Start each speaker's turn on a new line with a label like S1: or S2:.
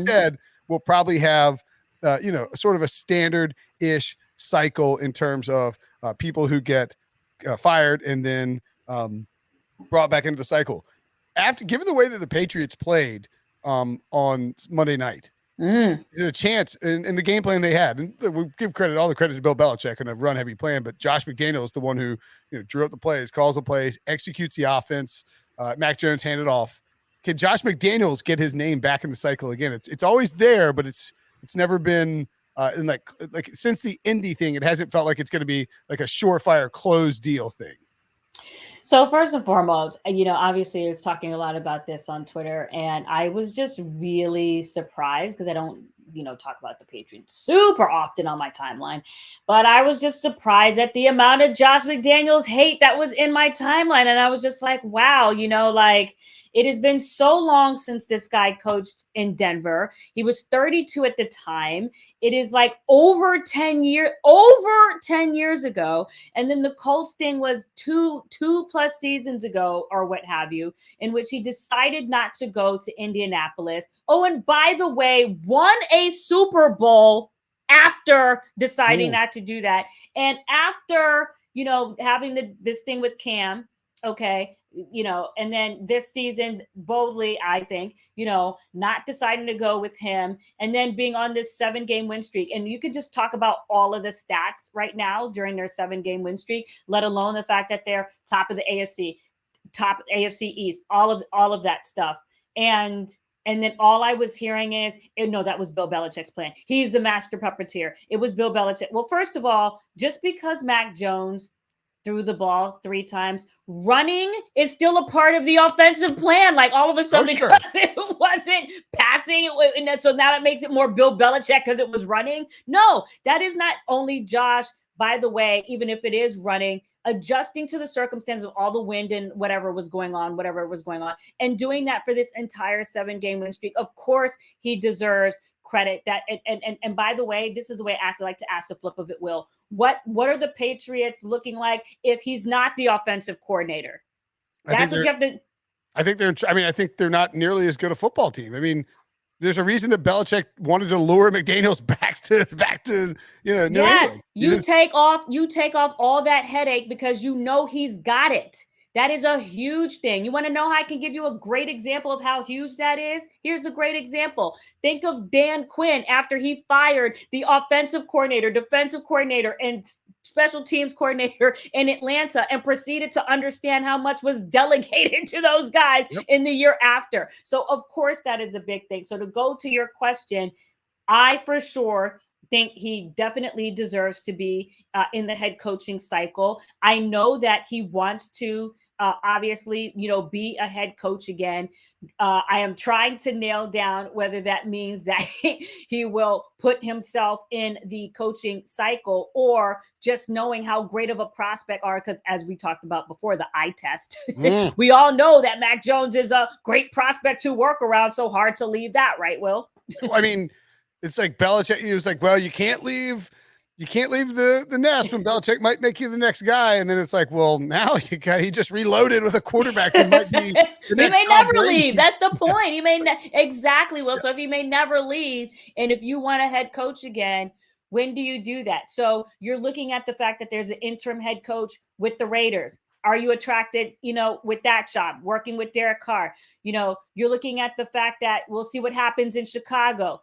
S1: instead we'll probably have, sort of a standard-ish cycle in terms of people who get fired and then brought back into the cycle. Given the way that the Patriots played on Monday night, there's a chance in the game plan they had, and we give all the credit to Bill Belichick and a run-heavy plan, but Josh McDaniels is the one who drew up the plays, calls the plays, executes the offense. Mac Jones handed off. Can Josh McDaniels get his name back in the cycle again? It's always there, but it's never been in like since the Indy thing. It hasn't felt like it's going to be like a surefire closed deal thing.
S2: So first and foremost, obviously I was talking a lot about this on Twitter, and I was just really surprised because I don't, talk about the Patriots super often on my timeline, but I was just surprised at the amount of Josh McDaniels hate that was in my timeline. And I was just like, wow, it has been so long since this guy coached in Denver. He was 32 at the time. It is like over 10 years ago. And then the Colts thing was two plus seasons ago or what have you, in which he decided not to go to Indianapolis. Oh, and by the way, won a Super Bowl after deciding not to do that. And after, having this thing with Cam, okay, and then this season boldly, I think, not deciding to go with him and then being on this 7-game win streak. And you could just talk about all of the stats right now during their 7-game win streak, let alone the fact that they're top of the AFC, top AFC East, all of that stuff. And then all I was hearing is, no, that was Bill Belichick's plan. He's the master puppeteer. It was Bill Belichick. Well, first of all, just because Mac Jones threw the ball 3 times, running is still a part of the offensive plan. Like all of a sudden, because it wasn't passing, so now it makes it more Bill Belichick because it was running. No, that is not only Josh, by the way, even if it is running, adjusting to the circumstances of all the wind and whatever was going on, and doing that for this entire 7-game win streak. Of course, he deserves credit. That and by the way, this is the way I like to ask the flip of it, Will. What are the Patriots looking like if he's not the offensive coordinator? That's what you have to.
S1: I think they're not nearly as good a football team. I mean, there's a reason that Belichick wanted to lure McDaniels back to New England.
S2: You take off all that headache because he's got it. That is a huge thing. You want to know how I can give you a great example of how huge that is? Here's the great example. Think of Dan Quinn after he fired the offensive coordinator, defensive coordinator, and special teams coordinator in Atlanta and proceeded to understand how much was delegated to those guys in the year after. So, of course, that is a big thing. So to go to your question, I for sure think he definitely deserves to be in the head coaching cycle. I know that he wants to obviously, be a head coach again. I am trying to nail down whether that means that he will put himself in the coaching cycle or just knowing how great of a prospect are. Because as we talked about before, the eye test, we all know that Mac Jones is a great prospect to work around. So hard to leave that, right, Will?
S1: I mean, it's like Belichick. He was like, well, you can't leave the nest when Belichick might make you the next guy. And then it's like, well, now he just reloaded with a quarterback who might be
S2: he may never leave. That's the point. He may exactly. Well, so if he may never leave, and if you want a head coach again, when do you do that? So you're looking at the fact that there's an interim head coach with the Raiders. Are you attracted, with that job, working with Derek Carr? You're looking at the fact that we'll see what happens in Chicago.